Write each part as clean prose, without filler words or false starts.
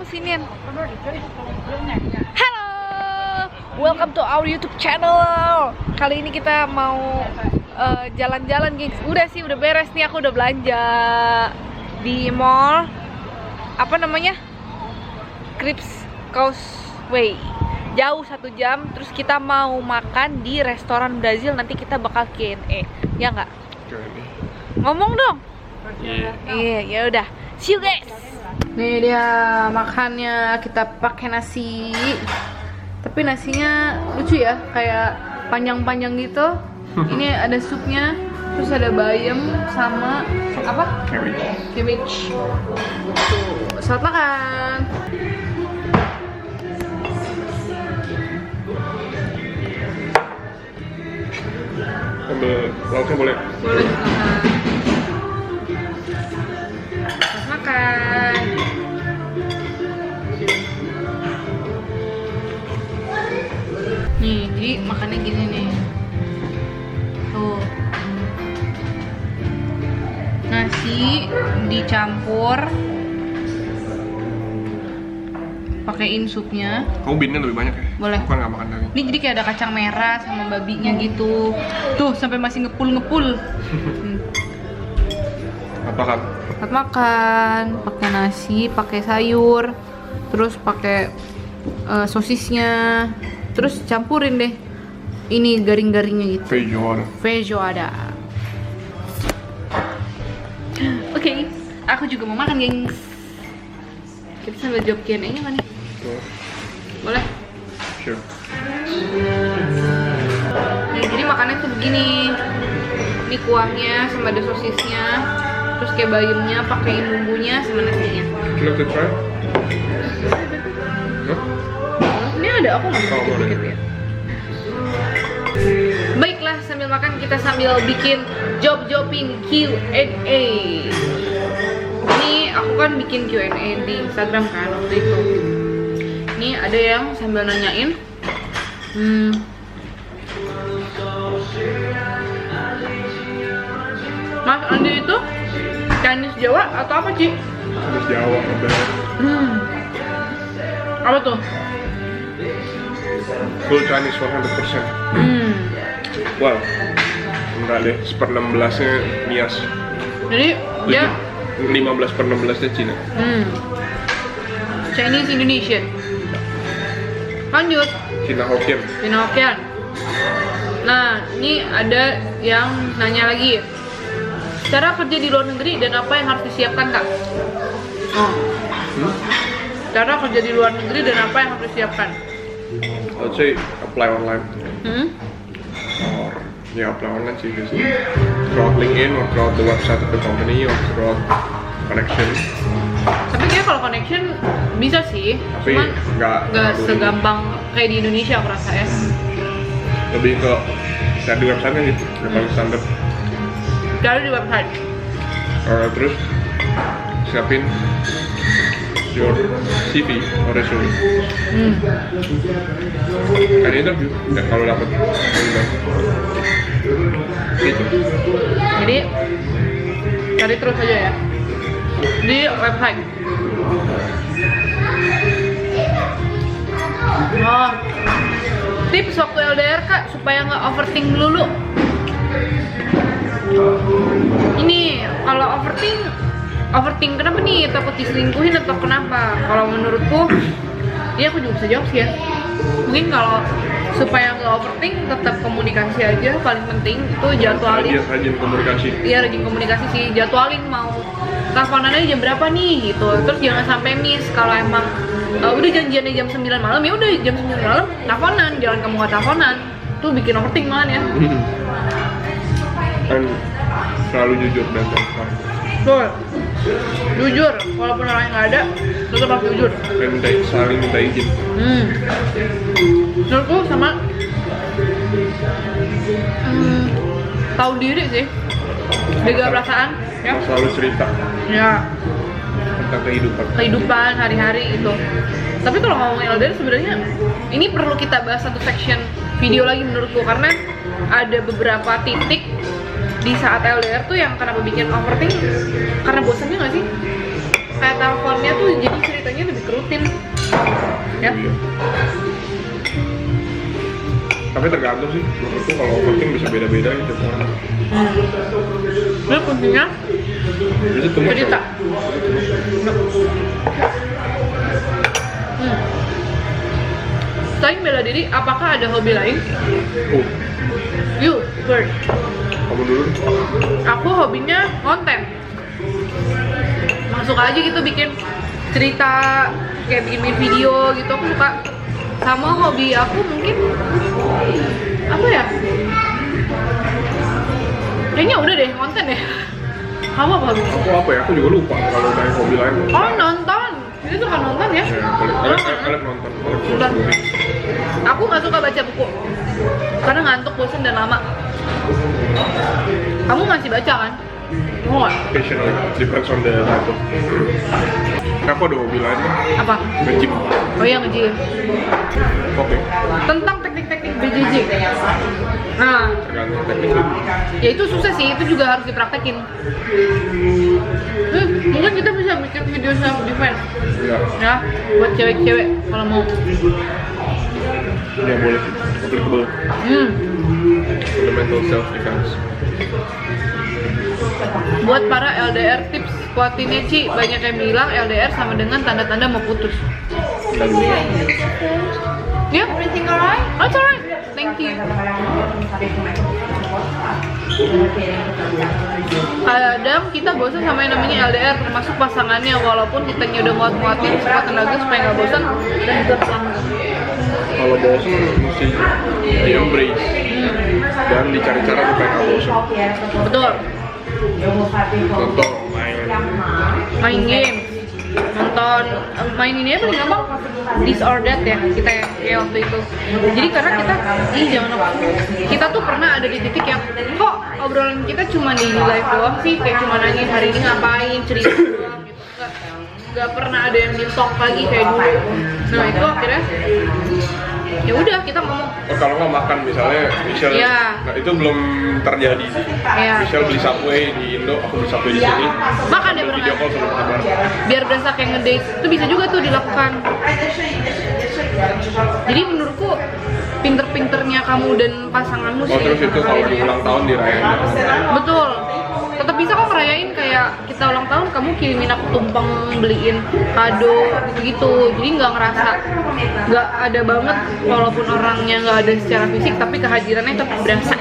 sinian. Halo, welcome to our YouTube channel. Kali ini kita mau jalan-jalan, gengs. Udah beres nih, aku udah belanja di mall. Apa namanya? Crips Causeway. Jauh 1 jam. Terus kita mau makan di restoran Brazil. Nanti kita bakal Q&A. Ya nggak? Ngomong dong. Iya, ya udah. See you guys. Nih dia makannya, kita pakai nasi. Tapi nasinya lucu ya, kayak panjang-panjang gitu. Ini ada supnya, terus ada bayam sama apa? Cabbage. Tuh, selamat makan. Ambil lauknya boleh? Boleh. Selamat makan. Nih, jadi makannya gini nih. Tuh. Nasi dicampur, pakein supnya. Kamu binnya lebih banyak ya? Boleh. Bukan nggak makan daging. Ini jadi kayak ada kacang merah sama babinya gitu. Tuh, sampai masih ngepul-ngepul. Makan. Buat makan, pakai nasi, pakai sayur, terus pakai sosisnya, terus campurin deh. Ini garing-garingnya gitu. Feijoada. Oke, aku juga mau makan, gengs. Kita sambil jawab Q&A-nya kan nih? Boleh? Sure. Nah, jadi makannya tuh begini. Ini kuahnya sama ada sosisnya, terus kayak bayamnya, pakein bumbunya sama nasinya. Would you like to try? Huh? Ini ada, aku nggak Oh, boleh. dikit ya. Baiklah, sambil makan kita sambil bikin job-jobin Q&A. Ini aku kan bikin Q&A di Instagram kan waktu itu. Ini ada yang sambil nanyain, Mas Andi itu Chinese Jawa atau apa, Ci? Habis Jawa, udah. Apa tuh? Full Chinese 100%. Wow. Enggak deh, 1/16-nya Nias. Jadi dia 15/16-nya Cina. Chinese Indonesian. Lanjut. Cina Hokkien. Cina Hokkien. Nah, ini ada yang nanya lagi. Cara kerja di luar negeri dan apa yang harus disiapkan, Kak? Cara kerja di luar negeri dan apa yang harus disiapkan? I'd say apply online. Or apply online sih biasanya. Throughout LinkedIn or throughout the website of the company or throughout connection. Tapi kayak kalau connection bisa sih, Tapi cuman nggak segampang kayak di Indonesia aku rasa ya. Lebih ke cari di website-nya gitu, yang paling standar. Cari di website. Terus siapin your CV or resume. Kan interview, dan kalau dapat gitu. Jadi cari terus aja ya di website. Oh, tips waktu LDR, Kak, supaya nggak overthink dulu. Ini kalau overthink kenapa nih? Takut diselingkuhin atau kenapa? Kalau menurutku, ya aku juga bisa jawab sih ya. Mungkin kalau supaya nggak overthink, tetap komunikasi aja paling penting. Itu jadwalin. Rajin komunikasi. Iya, rajin komunikasi sih. Jadwalin mau teleponannya jam berapa nih gitu. Terus jangan sampai miss. Kalau emang udah janjiannya jam 9 malam, ya udah jam 9 malam teleponan. Jangan kamu nggak teleponan. Tuh bikin overthink malah ya. Kan selalu jujur dan transparan. Betul. Jujur, walaupun orangnya nggak ada, tetap harus jujur. Dan saling minta izin. Menurutku sama tahu diri sih, jaga perasaan, ya. Selalu cerita Ya, tentang kehidupan hari-hari itu. Tapi kalau ngomongin LDR sebenarnya ini perlu kita bahas satu section video lagi menurutku, karena ada beberapa titik di saat LDR tuh yang kenapa bikin overthink, karena bosannya nggak sih? Kayak teleponnya tuh jadi ceritanya biasanya lebih ke rutin ya. Iya. Tapi tergantung sih, menurutku kalau overthink bisa beda-beda ya tiap orang. Terus kuncinya Jadi too much. cerita. Selain bela diri, apakah ada hobi lain? Oh, You, first. kamu dulu. Aku hobinya konten. Masuk aja gitu bikin cerita, kayak bikin video gitu, aku suka. Sama hobi aku mungkin apa ya? Kayaknya udah deh, konten deh. Kamu apa hobi? Aku apa ya? Aku juga lupa kalau dari hobi lain. Oh, nonton. Itu suka nonton ya? Ya, kalian nonton. Udah. Aku nggak suka baca buku karena ngantuk, bosan dan lama. Kamu masih baca kan? Mau nggak? Occasionally, depends on the title. Aku ada hobi lain kan? Apa? Nge-gym. Oh iya, nge-gym. Oke. Tentang teknik-teknik BJJ. Nah, Tergantung tekniknya. ya itu susah sih, itu juga harus dipraktekin. Mungkin kita bisa bikin video self defense Ya, ya, buat cewek-cewek kalau mau. ya boleh sih. Applicable. Fundamental self defense. Buat para LDR tips kuatinnya Ci, banyak yang bilang LDR sama dengan tanda-tanda mau putus. Lalu. Ya, everything alright? Oh, it's alright. Thank you. Kadang kita bosan sama yang namanya LDR, termasuk pasangannya, walaupun kitanya udah muat-muatin semua tenaga supaya nggak bosan dan juga pelanggan. Kalau bosan mesti di embrace dan dicari cara supaya nggak bosan. Betul. Contoh Main game, nonton, main ini apa paling gampang? This or That ya, kita yang kayak waktu itu. Jadi karena jangan lupa, kita tuh pernah ada di titik yang kok obrolan kita cuma di live doang sih, kayak cuma nanya hari ini ngapain, cerita doang gitu. Nggak pernah ada yang di talk lagi kayak dulu. Nah itu akhirnya ya udah kita ngomong. Oh, kalau nggak makan misalnya, Michelle, Ya. nah itu belum terjadi sih. Ya. Michelle beli Subway di Indo, aku beli Subway di sini. Makan deh Video call barengan. sama kabar. Biar berasa kayak ngedate, itu bisa juga tuh dilakukan. Jadi menurutku pinter-pinternya kamu dan pasanganmu Oh, terus itu kalau di ulang tahun dirayain. Betul. Tetap bisa kok ngerayain, kayak kita ulang tahun kamu kirimin aku tumpeng, beliin kado gitu. Jadi nggak ngerasa nggak ada banget, walaupun orangnya nggak ada secara fisik tapi kehadirannya tetap berasa.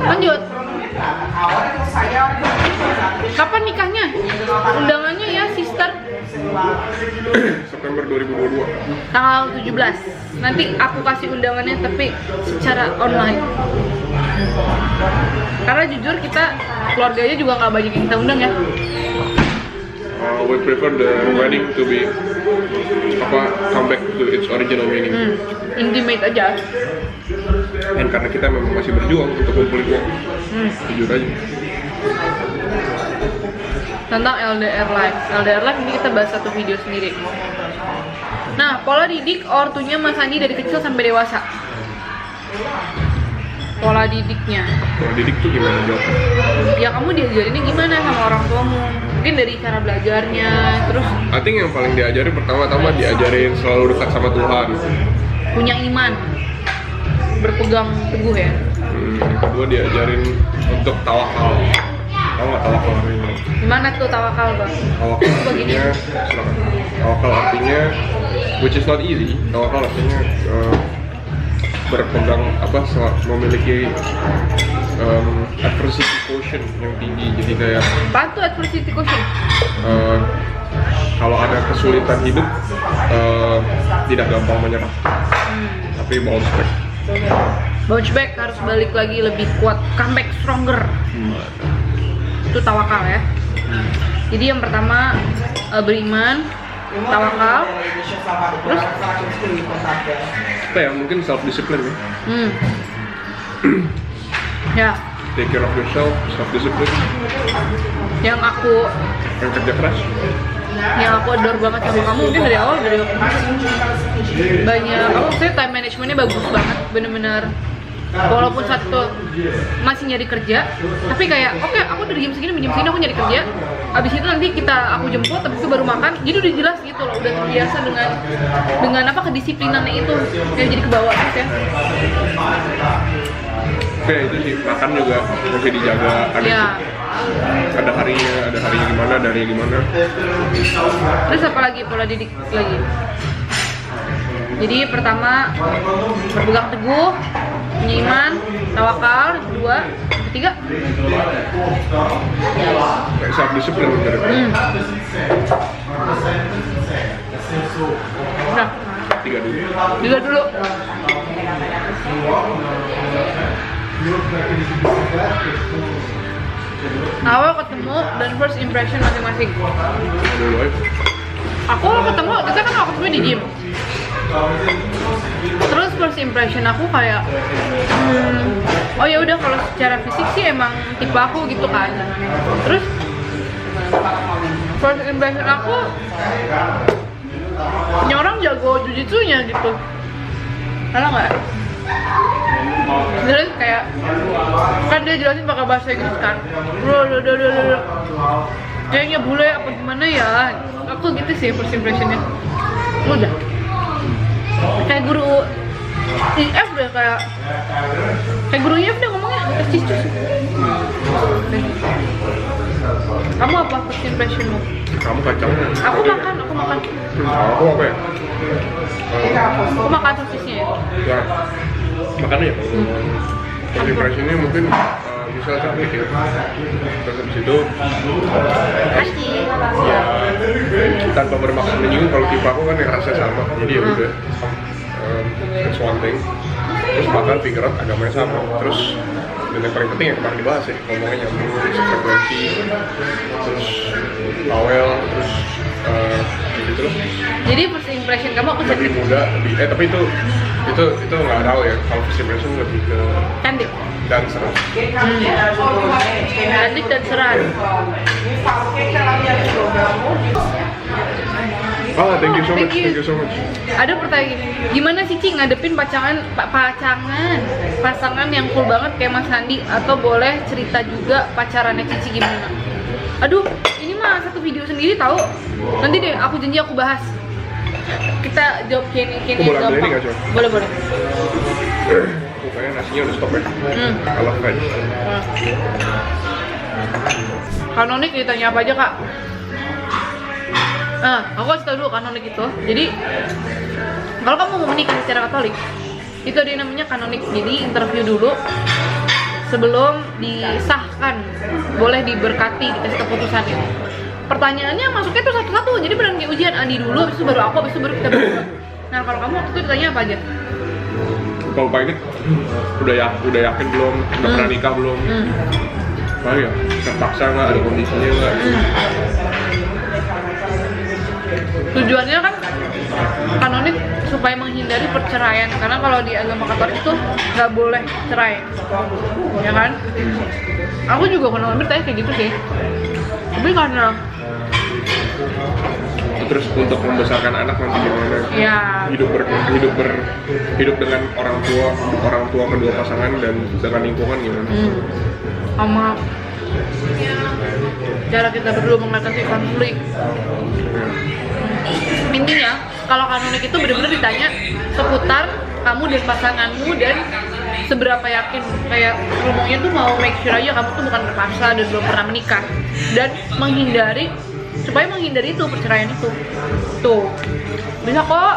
Lanjut. Kapan nikahnya? Undangannya ya, sister. September 2022. Tanggal 17. Nanti aku kasih undangannya tapi secara online. Karena jujur kita keluarganya juga nggak banyak yang kita undang ya. We prefer the wedding to be come back to its original meaning. Intimate aja. Dan karena kita memang masih berjuang untuk kumpulin uang, jujur aja. Tentang LDR Life. LDR Life ini kita bahas satu video sendiri. Nah, pola didik ortunya Mas Andi dari kecil sampai dewasa. Pola didiknya. Kalau didik tuh gimana jawabnya? Ya kamu diajarinnya gimana sama orang tuamu? Mungkin dari cara belajarnya, terus I think yang paling diajarin pertama-tama diajarin selalu dekat sama Tuhan. punya iman, berpegang teguh ya. Yang kedua diajarin untuk tawakal. Tahu nggak tawakal artinya? Gimana tuh tawakal bang? Tawakal artinya, silakan. Tawakal artinya, which is not easy. Tawakal artinya berpegang memiliki adversity quotient yang tinggi. Jadi kayak Apa tuh adversity quotient? kalau ada kesulitan hidup tidak gampang menyerah, tapi bounce back. Bounce back, harus balik lagi lebih kuat, comeback stronger. Itu tawakal ya. Jadi yang pertama beriman, tawakal, terus Apa ya, mungkin self discipline ya. Ya, Take care of yourself, self discipline, yang aku kerja keras. adore banget sama kamu mungkin dari awal, dari waktu banyak, saya time managementnya bagus banget, bener-bener. Walaupun saat itu masih nyari kerja, tapi kayak oke, aku dari jam segini aku nyari kerja, abis itu nanti aku jemput, abis itu baru makan. Jadi udah jelas gitu loh, udah terbiasa dengan apa kedisiplinannya itu, kayak jadi kebawa terus ya. Oke, itu sih makan juga mesti dijaga. Ada harinya gimana. Terus apa lagi pola didik lagi? Jadi pertama berpegang teguh, punya iman, tawakal. Kedua, ketiga kayak self discipline gitu. Nah, tiga dulu. Awal ketemu dan first impression masing-masing. Aku ketemu, kita kan ketemu di gym. Terus first impression aku kayak, oh ya udah kalau secara fisik sih emang tipe aku gitu kan. Terus first impression aku, ini orang jago jujitsunya gitu. Salah nggak? Terus kayak kan dia jelasin pakai bahasa Inggris kan, kayaknya bule apa gimana ya. Aku gitu sih first impressionnya. Udah kayak guru IF deh, kayak guru IF deh ngomongnya. Kamu apa first impressionmu? Kamu kacau. Aku makan. Aku apa ya? Aku makan sosisnya ya. Nah, makannya ya. First impressionnya mungkin misal cantik ya. Terus habis itu ya tanpa bermaksud menyinggung, kalau tipe aku kan yang rasa sama, jadi ya udah that's one thing. Terus makan figure out agamanya sama. Terus dan yang paling penting yang kemarin dibahas ya, ngomongnya nyambung, frekuensi, terus bawel, terus gitu loh. Jadi first impression kamu aku Lebih muda, tapi itu nggak tahu ya. Kalau first impression lebih ke cantik dan seru. Cantik dan seram. Thank you so much. Ada pertanyaan gini, gimana sih Ci ngadepin pasangan yang cool banget kayak Mas Handi, atau boleh cerita juga pacarannya Cici gimana? Aduh, ini mah satu video sendiri tahu. Nanti deh aku janji aku bahas. Kita jawab Kenny Boleh ambil ini nggak, Cok? Boleh. Kayaknya nasinya udah stop ya. Kalau enggak. Kanonik ditanya apa aja Kak? Aku kasih tau dulu kanonik itu. Jadi kalau kamu mau menikah secara Katolik, itu ada yang namanya kanonik. Jadi interview dulu sebelum disahkan, boleh diberkati, dikasih keputusannya. Pertanyaannya masuknya tuh satu-satu, jadi beneran kayak ujian. Andi dulu, habis itu baru aku, habis itu baru kita berdua. Nah kalau kamu waktu itu ditanya apa aja? Kalau Pak ini udah yakin belum? Udah pernah nikah belum? Oh ya, terpaksa nggak? Ada kondisinya nggak? Tujuannya kan kanonik supaya menghindari perceraian, karena kalau di agama Katolik itu nggak boleh cerai, ya kan? Aku juga pernah bertanya kayak gitu sih, tapi karena terus untuk membesarkan anak nanti gimana? ya hidup dengan orang tua kedua pasangan dan dengan lingkungan gimana? Sama cara kita berdua mengatasi konflik. Intinya kalau kanonik itu benar-benar ditanya seputar kamu dan pasanganmu, dan seberapa yakin, kayak ngomongnya tuh mau make sure aja kamu tuh bukan terpaksa dan belum pernah menikah, dan supaya menghindari itu perceraian itu. Tuh bisa kok.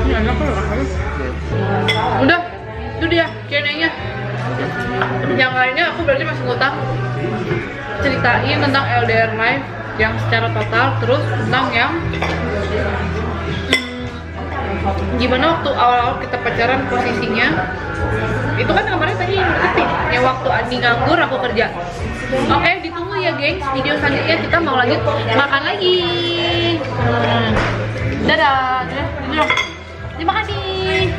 Ini enak kok. Udah, itu dia Q&A-nya. Yang lainnya aku berarti masih ngutang ceritain tentang LDR life yang secara total, terus tentang yang gimana waktu awal-awal kita pacaran posisinya. Itu kan kemarin tadi yang waktu Andi nganggur aku kerja. Oke, ditunggu ya gengs, video selanjutnya kita mau lanjut makan lagi. Dadah. Terima kasih.